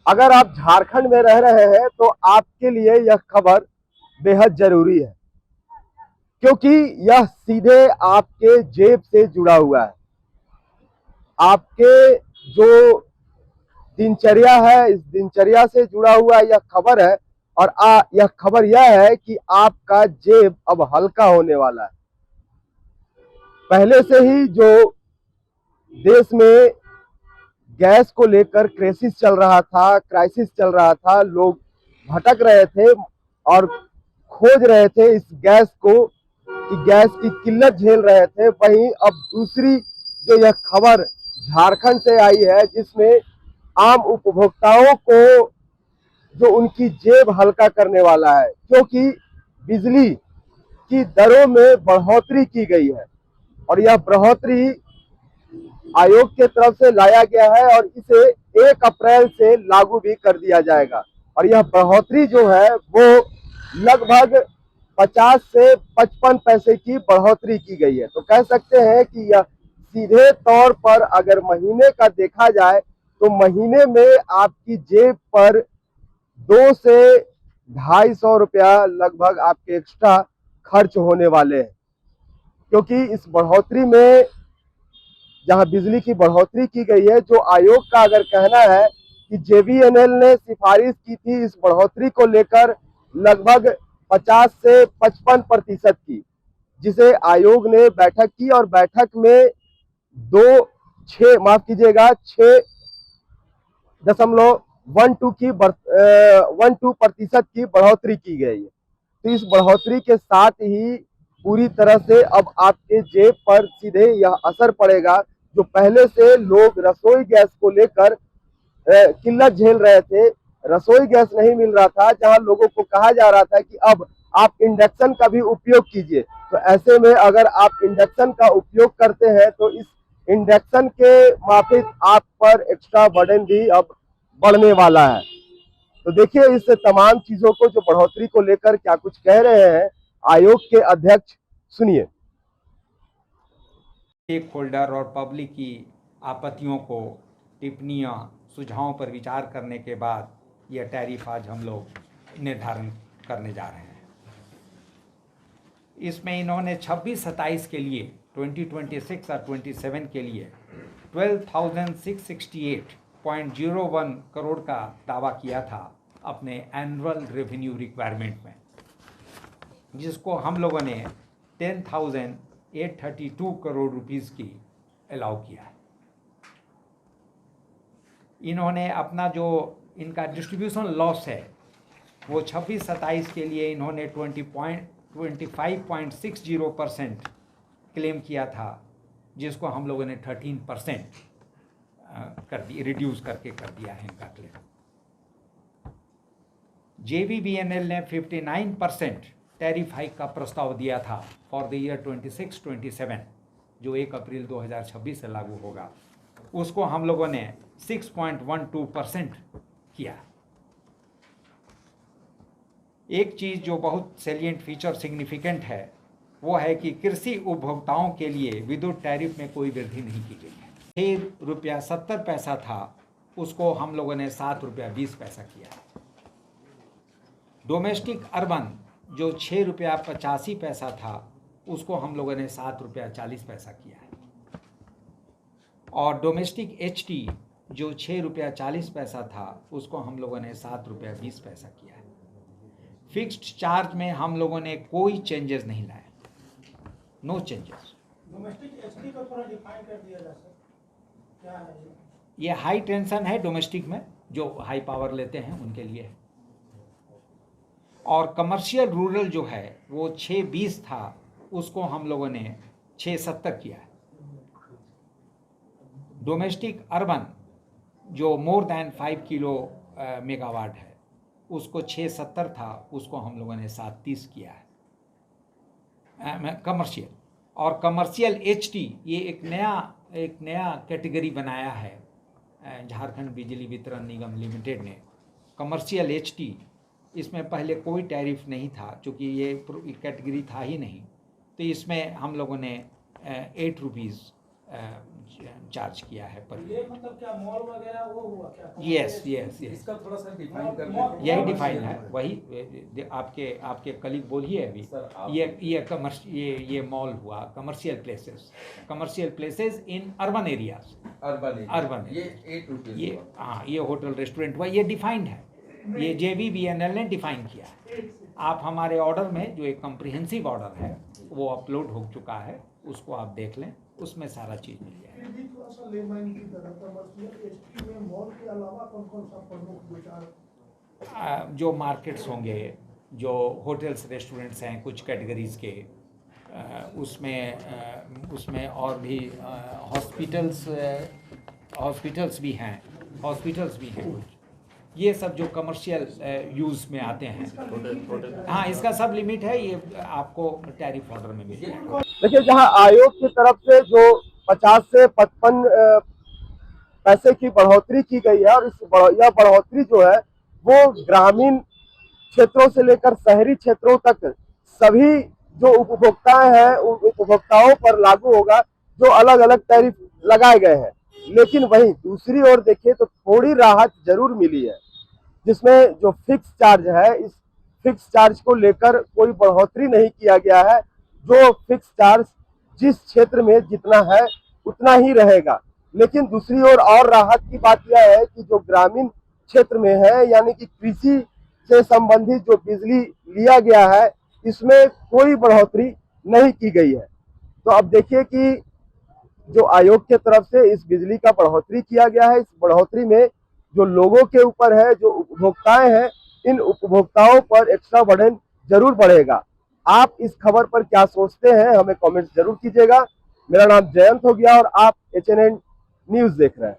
अगर आप झारखंड में रह रहे हैं तो आपके लिए यह खबर बेहद जरूरी है, क्योंकि यह सीधे आपके जेब से जुड़ा हुआ है। आपके जो दिनचर्या है, इस दिनचर्या से जुड़ा हुआ यह खबर है। और यह खबर यह है कि आपका जेब अब हल्का होने वाला है। पहले से ही जो देश में गैस को लेकर क्राइसिस चल रहा था, लोग भटक रहे थे और खोज रहे थे इस गैस को, कि गैस की किल्लत झेल रहे थे। वहीं अब दूसरी जो यह खबर झारखंड से आई है, जिसमें आम उपभोक्ताओं को जो उनकी जेब हल्का करने वाला है, क्योंकि बिजली की दरों में बढ़ोतरी की गई है और यह बढ़ोतरी आयोग के तरफ से लाया गया है और इसे 1 अप्रैल से लागू भी कर दिया जाएगा। और यह बढ़ोतरी जो है वो लगभग 50 से 55 पैसे की बढ़ोतरी की गई है। तो कह सकते हैं कि यह सीधे तौर पर अगर महीने का देखा जाए तो महीने में आपकी जेब पर 2 से 250 रुपया लगभग आपके एक्स्ट्रा खर्च होने वाले हैं, क्योंकि इस बढ़ोतरी में जहां बिजली की बढ़ोतरी की गई है, जो आयोग का अगर कहना है कि जेबीएनएल ने सिफारिश की थी इस बढ़ोतरी को लेकर लगभग 50 से 55% की, जिसे आयोग ने बैठक की और बैठक में 6.12% की बढ़ोतरी की गई है। तो इस बढ़ोतरी के साथ ही पूरी तरह से अब आपके जेब पर सीधे यह असर पड़ेगा। जो पहले से लोग रसोई गैस को लेकर किल्लत झेल रहे थे, रसोई गैस नहीं मिल रहा था, जहां लोगों को कहा जा रहा था कि अब आप इंडक्शन का भी उपयोग कीजिए, तो ऐसे में अगर आप इंडक्शन का उपयोग करते हैं तो इस इंडक्शन के माफिक आप पर एक्स्ट्रा बर्डन भी अब बढ़ने वाला है। तो देखिए, इस तमाम चीजों को, जो बढ़ोतरी को लेकर क्या कुछ कह रहे हैं आयोग के अध्यक्ष, सुनिए। स्टेक होल्डर और पब्लिक की आपत्तियों को, टिप्पणियाँ, सुझावों पर विचार करने के बाद यह टैरिफ आज हम लोग निर्धारण करने जा रहे हैं। इसमें इन्होंने 26-27 के लिए 2026 और 27 के लिए 12,668.01 करोड़ का दावा किया था अपने एनुअल रेवेन्यू रिक्वायरमेंट में, जिसको हम लोगों ने 10,832 करोड़ रुपीस की अलाउ किया है। इन्होंने अपना जो इनका डिस्ट्रीब्यूशन लॉस है वो 26-27 के लिए इन्होंने 25.60% क्लेम किया था, जिसको हम लोगों ने 13% कर दिया, रिड्यूस करके कर दिया है इनका क्लेम। जेबीबीएनएल ने 59% टैरिफ हाइक का प्रस्ताव दिया था फॉर द ईयर 26-27, जो 1 अप्रैल 2026 से लागू होगा। उसको हम लोगों ने 6.12% किया। एक चीज़ जो बहुत सैलिएंट फीचर सिग्निफिकेंट है वो है कि कृषि उपभोक्ताओं के लिए विद्युत टैरिफ में कोई वृद्धि नहीं की गई है। ₹6.70 था, उसको हम लोगों ने ₹7.20 किया। डोमेस्टिक अर्बन जो ₹6.85 था, उसको हम लोगों ने ₹7.40 किया है। और डोमेस्टिक एचटी जो ₹6.40 था, उसको हम लोगों ने ₹7.20 किया है। फिक्स्ड चार्ज में हम लोगों ने कोई चेंजेस नहीं लाए, नो चेंजेस। डोमेस्टिक एचटी को थोड़ा डिफाइन कर दिया जा सके, क्या है ये हाई टेंशन है डोमेस्टिक में, जो हाई पावर लेते हैं उनके लिए है। और कमर्शियल रूरल जो है वो 6.20 था, उसको हम लोगों ने 6.70 किया है। डोमेस्टिक अर्बन जो मोर देन 5 किलो मेगावाट है, उसको 6.70 था, उसको हम लोगों ने 7.30 किया है कमर्शियल। और कमर्शियल एचटी ये एक नया कैटेगरी बनाया है झारखंड बिजली वितरण निगम लिमिटेड ने। कमर्शियल एचटी, इसमें पहले कोई टैरिफ नहीं था, चूँकि ये कैटेगरी था ही नहीं, तो इसमें हम लोगों ने ₹8 चार्ज किया है पर ये मतलब क्या मॉल वगैरह वो हुआ क्या? यस यस यस इसका थोड़ा सा डिफाइन कर यही डिफाइन है वही आपके कलीग बोलिए अभी। सर, आप- ये मॉल हुआ commercial places in urban areas. Urban ये 8 रुपीज ये हाँ ये होटल रेस्टोरेंट हुआ, ये डिफाइंड है, ये JVBNL ने डिफाइन किया है। आप हमारे ऑर्डर में जो एक कम्प्रिहेंसिव ऑर्डर है वो अपलोड हो चुका है, उसको आप देख लें, उसमें सारा चीज़ मिल जाएगा। फिर भी थोड़ा सा लेमन की तरह कमर्शियल एचटी में मॉल के अलावा कौन कौन सा प्रमुख दो चार जो मार्केट्स होंगे, जो होटल्स रेस्टोरेंट्स हैं कुछ कैटेगरीज़ के, उसमें और भी हॉस्पिटल्स भी हैं कुछ, ये सब जो कमर्शियल यूज़ में आते हैं। हाँ इसका सब लिमिट है, ये आपको टैरिफ ऑर्डर में मिल जाएगा। देखिए, जहां आयोग की तरफ से जो 50 से 55 पैसे की बढ़ोतरी की गई है, और यह बढ़ोतरी जो है वो ग्रामीण क्षेत्रों से लेकर शहरी क्षेत्रों तक सभी जो उपभोक्ताएं हैं उन उपभोक्ताओं पर लागू होगा, जो अलग अलग टैरिफ लगाए गए हैं। लेकिन वहीं दूसरी ओर देखिए तो थोड़ी राहत जरूर मिली है, जिसमें जो फिक्स चार्ज है, इस फिक्स चार्ज को लेकर कोई बढ़ोतरी नहीं किया गया है। जो फिक्स चार्ज जिस क्षेत्र में जितना है उतना ही रहेगा। लेकिन दूसरी ओर और राहत की बात यह है कि जो ग्रामीण क्षेत्र में है, यानी कि कृषि से संबंधित जो बिजली लिया गया है, इसमें कोई बढ़ोतरी नहीं की गई है। तो अब देखिए कि जो आयोग के तरफ से इस बिजली का बढ़ोतरी किया गया है, इस बढ़ोतरी में जो लोगों के ऊपर है, जो उपभोक्ताएं हैं, इन उपभोक्ताओं पर एक्स्ट्रा बर्डन जरूर बढ़ेगा। आप इस खबर पर क्या सोचते हैं, हमें कमेंट जरूर कीजिएगा। मेरा नाम जयंत हो गया और आप HNN न्यूज देख रहे हैं।